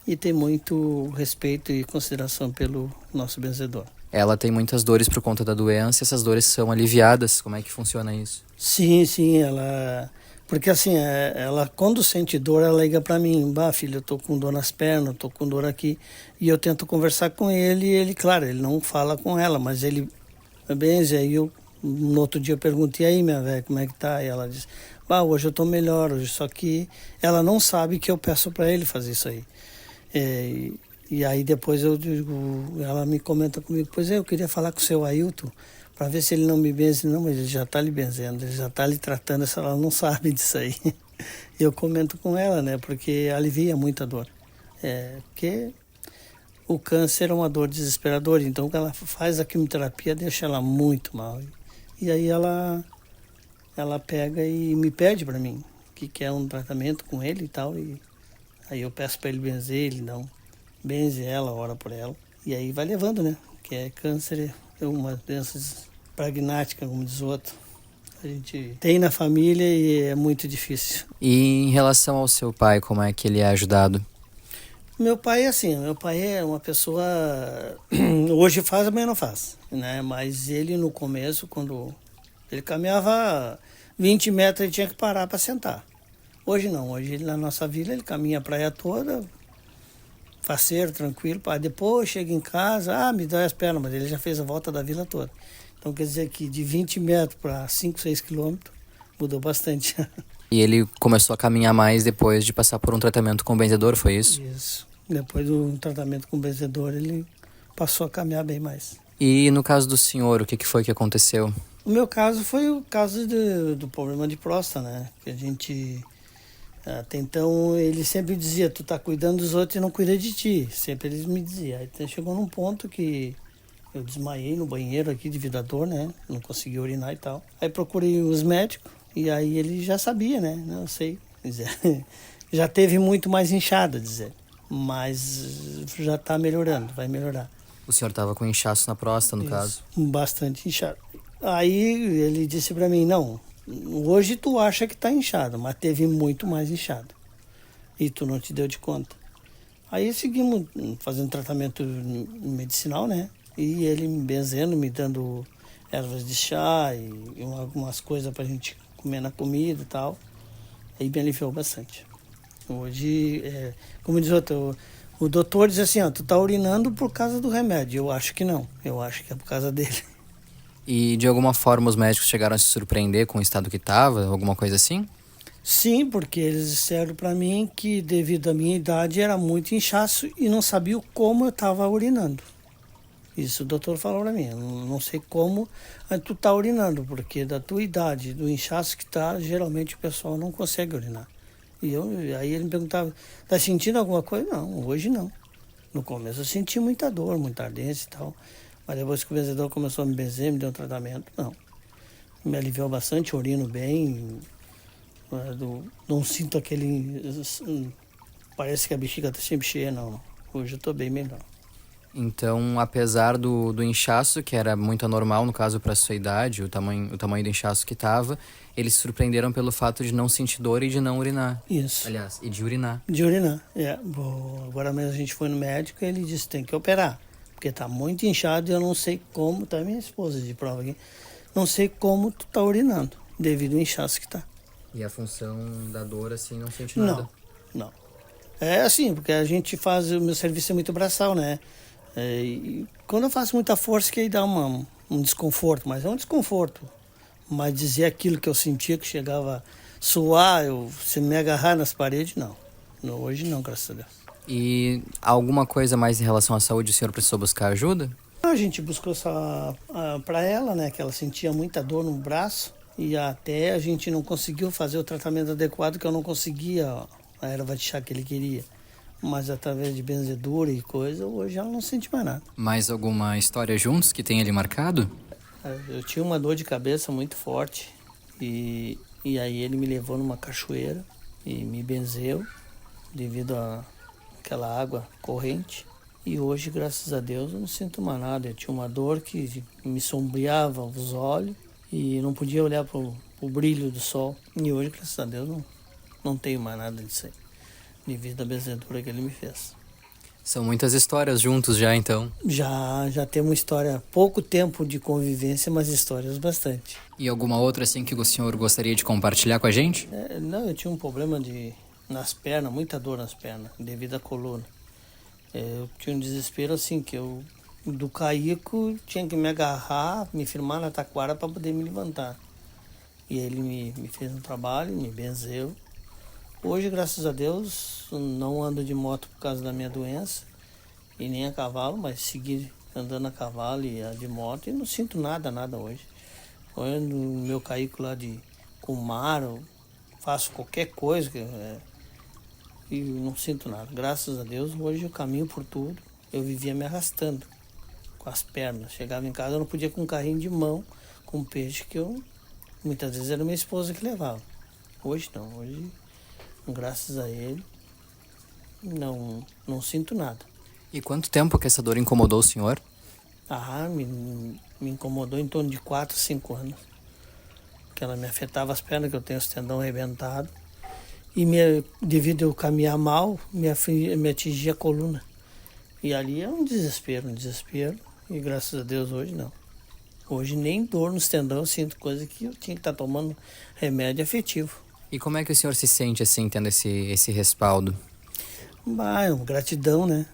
e tem muito respeito e consideração pelo nosso benzedor. Ela tem muitas dores por conta da doença, essas dores são aliviadas. Como é que funciona isso? Sim, ela... Porque assim, ela quando sente dor, ela liga para mim, filho, eu tô com dor nas pernas, tô com dor aqui. E eu tento conversar com ele e ele, claro, ele não fala com ela, mas ele benze. Aí no outro dia eu perguntei, aí minha velha, como é que tá? E ela diz, hoje eu tô melhor, hoje, só que ela não sabe que eu peço para ele fazer isso aí. E aí depois eu digo, ela me comenta comigo, pois eu queria falar com o seu Ailton, para ver se ele não me benze. Não, mas ele já está lhe benzendo, ele já está lhe tratando, ela não sabe disso aí. Eu comento com ela, né, porque alivia muita dor. Porque o câncer é uma dor desesperadora, então quando ela faz a quimioterapia, deixa ela muito mal. E aí ela pega e me pede para mim, que quer um tratamento com ele e tal, e aí eu peço para ele benzer, ele não benze ela, ora por ela, e aí vai levando, né, que câncer é uma doença pragmática, como diz o outro. A gente tem na família e é muito difícil. E em relação ao seu pai, como é que ele é ajudado? Meu pai é assim, meu pai é uma pessoa, hoje faz, amanhã não faz, né? Mas ele no começo, quando ele caminhava 20 metros, ele tinha que parar para sentar. Hoje não, hoje ele, na nossa vila, ele caminha a praia toda, faceiro, tranquilo, depois chega em casa, me dói as pernas, mas ele já fez a volta da vila toda. Então quer dizer que de 20 metros para 5, 6 quilômetros mudou bastante. E ele começou a caminhar mais depois de passar por um tratamento com o benzedor, foi isso? Isso. Depois do tratamento com o benzedor, ele passou a caminhar bem mais. E no caso do senhor, o que foi que aconteceu? O meu caso foi o caso do problema de próstata, né? Que a gente... Até então ele sempre dizia, tu tá cuidando dos outros e não cuida de ti. Sempre ele me dizia. Aí até chegou num ponto que eu desmaiei no banheiro aqui de Vidador, né? Não consegui urinar e tal. Aí procurei os médicos e aí ele já sabia, né? Não sei dizer. Já teve muito mais inchada, dizer. Mas já tá melhorando, vai melhorar. O senhor estava com inchaço na próstata, no caso? Bastante inchado. Aí ele disse para mim, não, hoje tu acha que tá inchado, mas teve muito mais inchado. E tu não te deu de conta. Aí seguimos fazendo tratamento medicinal, né? E ele me benzendo, me dando ervas de chá e algumas coisas pra gente comer na comida e tal. Aí me aliviou bastante. Hoje, como diz o doutor diz assim, tu tá urinando por causa do remédio. Eu acho que não, eu acho que é por causa dele. E de alguma forma os médicos chegaram a se surpreender com o estado que estava, alguma coisa assim? Sim, porque eles disseram para mim que devido à minha idade era muito inchaço e não sabiam como eu estava urinando. Isso o doutor falou para mim, eu não sei como tu tá urinando, porque da tua idade, do inchaço que tá, geralmente o pessoal não consegue urinar. Aí ele me perguntava, tá sentindo alguma coisa? Não, hoje não. No começo eu senti muita dor, muita ardência e tal, mas depois que o benzedor começou a me benzer, me deu um tratamento, não. Me aliviou bastante, urino bem, não sinto aquele... Parece que a bexiga está sempre cheia, não. Hoje eu estou bem melhor. Então, apesar do inchaço, que era muito anormal, no caso, para sua idade, o tamanho do inchaço que estava, eles se surpreenderam pelo fato de não sentir dor e de não urinar. Isso. Aliás, e de urinar. De urinar, agora mesmo a gente foi no médico e ele disse, tem que operar, porque está muito inchado e eu não sei como, tá minha esposa de prova aqui, não sei como tu tá urinando, devido ao inchaço que tá. E a função da dor, assim, não sente nada? Não. É assim, porque a gente faz, o meu serviço é muito braçal, né? E quando eu faço muita força, que aí dá um desconforto, mas é um desconforto. Mas dizer aquilo que eu sentia, que chegava a suar, se me agarrar nas paredes, não. Hoje não, graças a Deus. E alguma coisa mais em relação à saúde, o senhor precisou buscar ajuda? A gente buscou só para ela, né? Que ela sentia muita dor no braço. E até a gente não conseguiu fazer o tratamento adequado, que eu não conseguia a erva de chá que ele queria. Mas através de benzedura e coisa, hoje ela não sente mais nada. Mais alguma história juntos que tenha lhe marcado? Eu tinha uma dor de cabeça muito forte e aí ele me levou numa cachoeira e me benzeu devido àquela água corrente. E hoje, graças a Deus, eu não sinto mais nada. Eu tinha uma dor que me sombreava os olhos e não podia olhar para o brilho do sol. E hoje, graças a Deus, não tenho mais nada disso aí, devido à benzedura que ele me fez. São muitas histórias juntos já, então. Já temos uma história, pouco tempo de convivência, mas histórias bastante. E alguma outra assim que o senhor gostaria de compartilhar com a gente? Não, eu tinha um problema nas pernas, muita dor nas pernas, devido à coluna. Eu tinha um desespero assim, que eu do caico tinha que me agarrar, me firmar na taquara para poder me levantar. E ele me fez um trabalho, me benzeu. Hoje, graças a Deus, não ando de moto por causa da minha doença e nem a cavalo, mas segui andando a cavalo e a de moto e não sinto nada hoje. Hoje no meu caico lá com o mar, eu faço qualquer coisa e não sinto nada. Graças a Deus, hoje eu caminho por tudo. Eu vivia me arrastando com as pernas. Chegava em casa, eu não podia com um carrinho de mão, com peixe que muitas vezes era minha esposa que levava. Hoje não, hoje, graças a ele, não sinto nada. E quanto tempo que essa dor incomodou o senhor? Me incomodou em torno de 4, 5 anos. Que ela me afetava as pernas, que eu tenho os tendão arrebentado. E devido eu caminhar mal, me atingia a coluna. E ali é um desespero. E graças a Deus hoje não. Hoje nem dor nos tendões, eu sinto coisa que eu tinha que estar tomando remédio efetivo. E como é que o senhor se sente assim, tendo esse respaldo? Gratidão, né?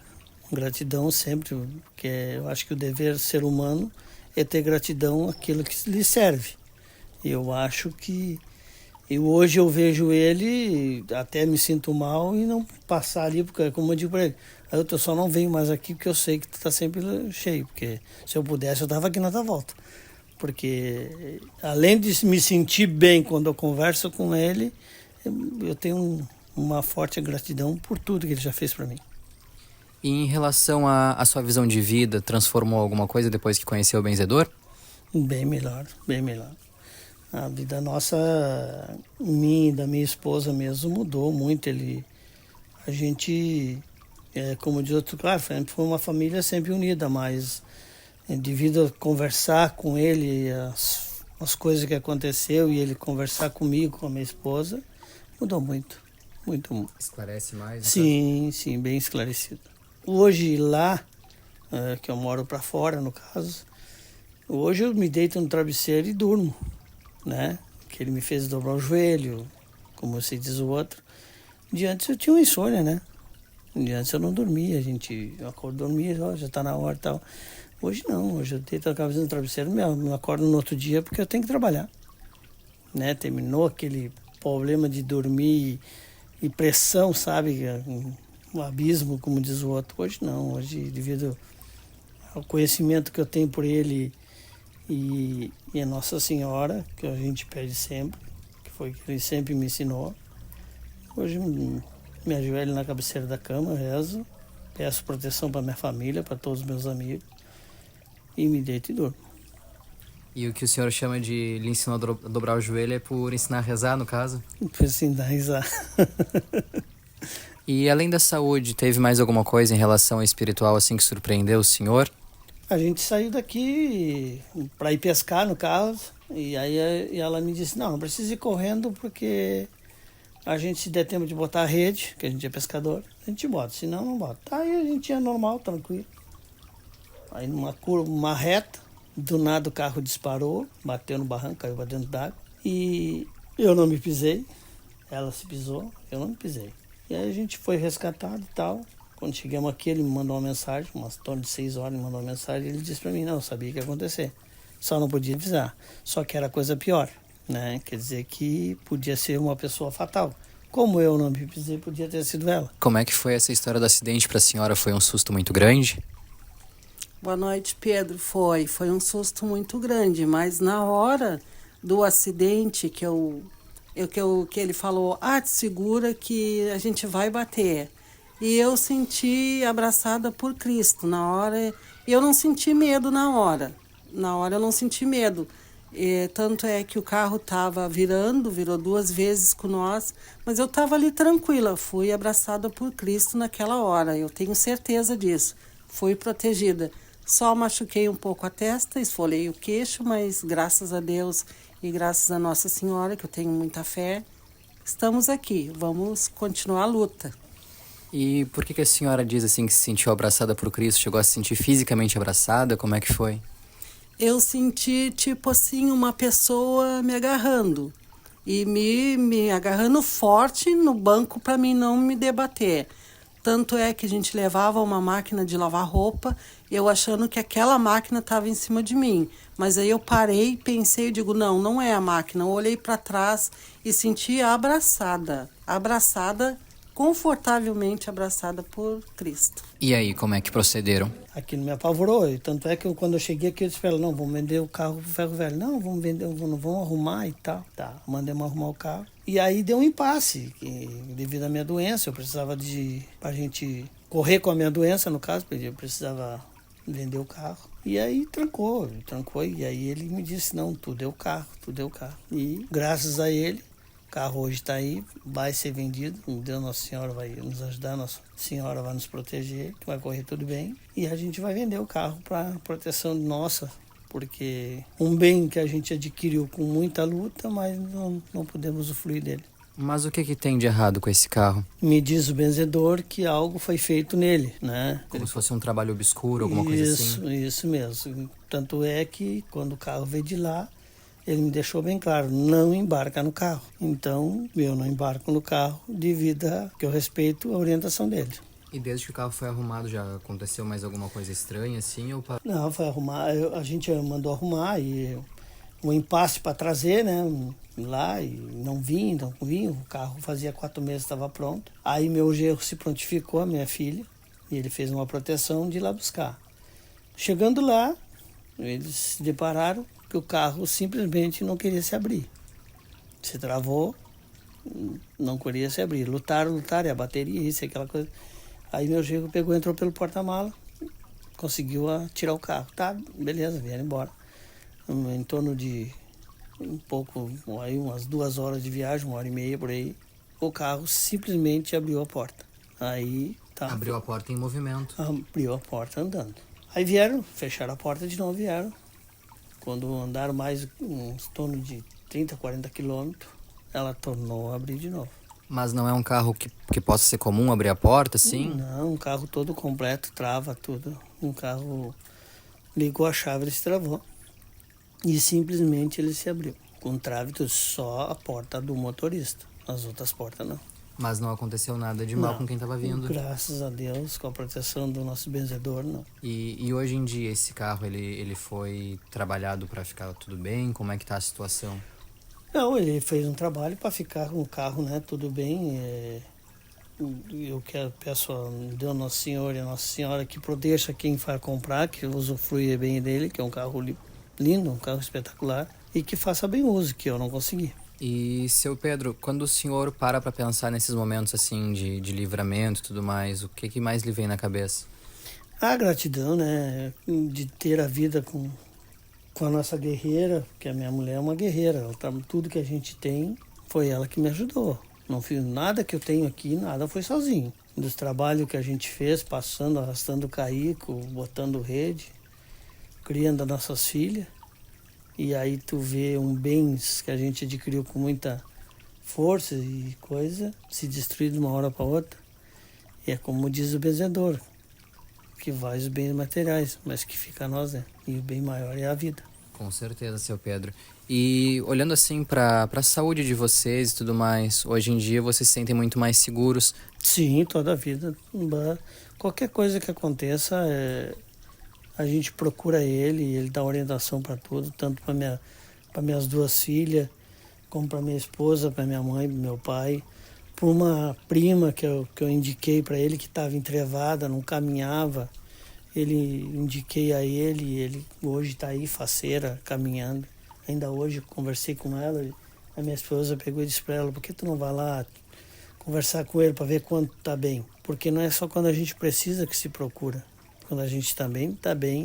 Gratidão sempre, porque eu acho que o dever do ser humano é ter gratidão àquilo que lhe serve. E eu acho que hoje eu vejo ele, até me sinto mal e não passar ali, porque como eu digo para ele, eu só não venho mais aqui porque eu sei que tu está sempre cheio, porque se eu pudesse eu estava aqui na tua volta. Porque além de me sentir bem quando eu converso com ele, eu tenho uma forte gratidão por tudo que ele já fez para mim. E em relação à sua visão de vida, transformou alguma coisa depois que conheceu o benzedor? Bem melhor, bem melhor. A vida nossa, minha e da minha esposa mesmo, mudou muito. A gente, como diz outro, claro, foi uma família sempre unida, mas devido a conversar com ele, as coisas que aconteceu e ele conversar comigo, com a minha esposa, mudou muito, muito. Esclarece mais? Sim, sim, bem esclarecido. Hoje lá, que eu moro para fora, no caso, hoje eu me deito no travesseiro e durmo, né? Que ele me fez dobrar o joelho, como você diz o outro. De antes eu tinha uma insônia, né? De antes eu não dormia, eu acordo dormia, já está na hora e tal. Hoje não, hoje eu deito a cabeça no travesseiro, me acordo no outro dia porque eu tenho que trabalhar, né? Terminou aquele problema de dormir e pressão, sabe? Um abismo, como diz o outro. Hoje não, hoje devido ao conhecimento que eu tenho por ele e a Nossa Senhora, que a gente pede sempre, que foi que ele sempre me ensinou. Hoje me ajoelho na cabeceira da cama, rezo, peço proteção para minha família, para todos os meus amigos e me deito e durmo. E o que o senhor chama de lhe ensinou a dobrar o joelho é por ensinar a rezar, no caso? Por ensinar a rezar. E além da saúde, teve mais alguma coisa em relação ao espiritual assim que surpreendeu o senhor? A gente saiu daqui para ir pescar, no caso, e aí ela me disse, não precisa ir correndo porque a gente, se der tempo de botar a rede, que a gente é pescador, a gente bota, senão não bota. Aí a gente ia normal, tranquilo. Aí numa curva, uma reta, do nada o carro disparou, bateu no barranco, caiu para dentro d'água. E eu não me pisei, ela se pisou, eu não me pisei. E aí a gente foi resgatado e tal. Quando chegamos aqui, ele me mandou uma mensagem, umas torno de 6 horas, ele mandou uma mensagem, ele disse para mim, não, eu sabia o que ia acontecer. Só não podia avisar. Só que era coisa pior, né? Quer dizer que podia ser uma pessoa fatal. Como eu não me pisei, podia ter sido ela. Como é que foi essa história do acidente para a senhora? Foi um susto muito grande? Boa noite, Pedro. Foi um susto muito grande, mas na hora do acidente que ele falou, te segura que a gente vai bater. E eu senti abraçada por Cristo na hora. E eu não senti medo na hora. Na hora eu não senti medo. Tanto é que o carro estava virou 2 vezes com nós, mas eu estava ali tranquila, fui abraçada por Cristo naquela hora, eu tenho certeza disso. fui protegida. Só machuquei um pouco a testa, esfolei o queixo, mas graças a Deus e graças a Nossa Senhora, que eu tenho muita fé, estamos aqui. Vamos continuar a luta. E por que a senhora diz assim que se sentiu abraçada por Cristo? Chegou a se sentir fisicamente abraçada? Como é que foi? Eu senti, tipo assim, uma pessoa me agarrando. E me agarrando forte no banco para mim não me debater. Tanto é que a gente levava uma máquina de lavar roupa, eu achando que aquela máquina estava em cima de mim. Mas aí eu parei, pensei e digo, não, não é a máquina. Eu olhei para trás e senti abraçada, confortavelmente abraçada por Cristo. E aí, como é que procederam? Aquilo me apavorou, e tanto é que quando eu cheguei aqui, eu disse para ela, não, vamos vender o carro pro ferro velho. Não, vamos vender, não vamos arrumar e tal. Tá, mandamos arrumar o carro. E aí deu um impasse, que, devido à minha doença, eu precisava pra gente correr com a minha doença, no caso, porque eu precisava vender o carro. E aí trancou, e aí ele me disse, não, tudo é o carro. E graças a ele, o carro hoje está aí, vai ser vendido. Deus, Nossa Senhora vai nos ajudar, Nossa Senhora vai nos proteger, vai correr tudo bem. E a gente vai vender o carro para proteção nossa, porque um bem que a gente adquiriu com muita luta, mas não podemos usufruir dele. Mas o que tem de errado com esse carro? Me diz o benzedor que algo foi feito nele, né? Como se fosse um trabalho obscuro, alguma coisa assim? Isso mesmo. Tanto é que quando o carro veio de lá, ele me deixou bem claro, não embarca no carro. Então, eu não embarco no carro devido a que eu respeito a orientação dele. E desde que o carro foi arrumado, já aconteceu mais alguma coisa estranha assim? Ou... Não, foi arrumar, a gente mandou arrumar e um impasse para trazer, né, lá, e não vinha, o carro fazia 4 meses, estava pronto. Aí meu genro se prontificou, a minha filha, e ele fez uma proteção de ir lá buscar. Chegando lá, eles se depararam que o carro simplesmente não queria se abrir. Se travou, não queria se abrir. Lutaram, e a bateria, isso e aquela coisa. Aí meu genro pegou, entrou pelo porta-mala, conseguiu tirar o carro. Tá, beleza, vieram embora. Em torno de aí umas 2 horas de viagem, 1h30 por aí, o carro simplesmente abriu a porta. Aí tá. Abriu a porta em movimento. Abriu a porta andando. Aí vieram, fecharam a porta de novo, vieram. Quando andaram mais uns torno de 30, 40 quilômetros, ela tornou a abrir de novo. Mas não é um carro que possa ser comum abrir a porta, assim? Não, um carro todo completo, trava tudo. Um carro ligou a chave, ele se travou. E simplesmente ele se abriu. Com trave, só a porta do motorista. As outras portas não. Mas não aconteceu nada de mal com quem estava vindo? Graças a Deus, com a proteção do nosso benzedor, não. E hoje em dia esse carro, ele foi trabalhado para ficar tudo bem? Como é que tá a situação? Não, ele fez um trabalho para ficar com o carro, né, tudo bem. Eu peço a Deus Nosso Senhor e a Nossa Senhora que proteja quem vai comprar, que usufrua bem dele, que é um carro lindo, um carro espetacular, e que faça bem uso, que eu não consegui. E, seu Pedro, quando o senhor para pensar nesses momentos assim de livramento e tudo mais, o que mais lhe vem na cabeça? A gratidão, né, de ter a vida com a nossa guerreira, que a minha mulher é uma guerreira. Tudo que a gente tem foi ela que me ajudou. Não fiz nada que eu tenho aqui, nada foi sozinho. Dos trabalhos que a gente fez, passando, arrastando caico, botando rede, criando as nossas filhas. E aí tu vê bens que a gente adquiriu com muita força e coisa, se destruir de uma hora para outra. E é como diz o benzedor, que vai os bens materiais, mas que fica a nós, né? E o bem maior é a vida. Com certeza, seu Pedro. E olhando assim para a saúde de vocês e tudo mais, hoje em dia vocês se sentem muito mais seguros? Sim, toda a vida. Qualquer coisa que aconteça, a gente procura ele dá orientação para tudo, tanto para minhas 2 filhas, como para minha esposa, para minha mãe, para meu pai. Para uma prima que eu indiquei para ele, que estava entrevada, não caminhava, indiquei a ele, e ele hoje está aí, faceira, caminhando. Ainda hoje conversei com ela, a minha esposa pegou e disse para ela, por que tu não vai lá conversar com ele para ver quanto está bem? Porque não é só quando a gente precisa que se procura. Quando a gente está bem,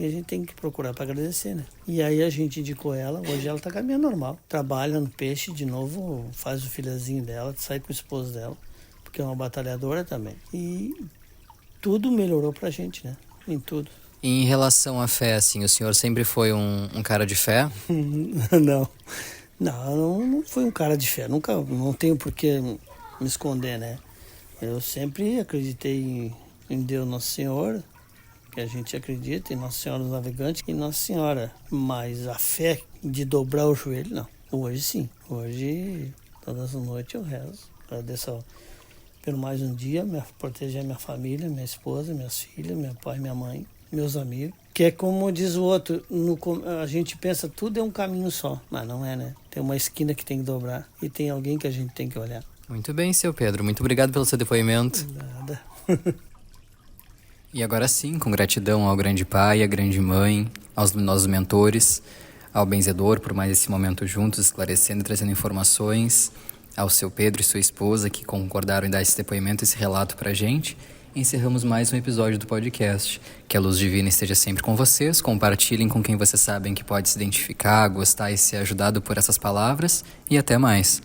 a gente tem que procurar para agradecer, né? E aí a gente indicou ela, hoje ela está caminhando normal. Trabalha no peixe de novo, faz o filhazinho dela, sai com o esposo dela, porque é uma batalhadora também. E tudo melhorou pra gente, né? em tudo. E em relação à fé, assim, o senhor sempre foi um cara de fé? Não. Não fui um cara de fé. Nunca, não tenho por que me esconder, né? Eu sempre acreditei em Deus Nosso Senhor, que a gente acredita em Nossa Senhora dos Navegantes e Nossa Senhora. Mas a fé de dobrar o joelho, não. Hoje sim. Hoje, todas as noites eu rezo. Agradeço pelo mais um dia, proteger minha família, minha esposa, minhas filhas, meu pai, minha mãe, meus amigos. Que é como diz o outro, a gente pensa tudo é um caminho só, mas não é, né? Tem uma esquina que tem que dobrar e tem alguém que a gente tem que olhar. Muito bem, seu Pedro. Muito obrigado pelo seu depoimento. Nada. E agora sim, com gratidão ao grande pai, à grande mãe, aos luminosos mentores, ao benzedor por mais esse momento juntos, esclarecendo e trazendo informações, ao seu Pedro e sua esposa que concordaram em dar esse depoimento, esse relato pra gente. Encerramos mais um episódio do podcast. Que a luz divina esteja sempre com vocês, compartilhem com quem vocês sabem que pode se identificar, gostar e ser ajudado por essas palavras, e até mais.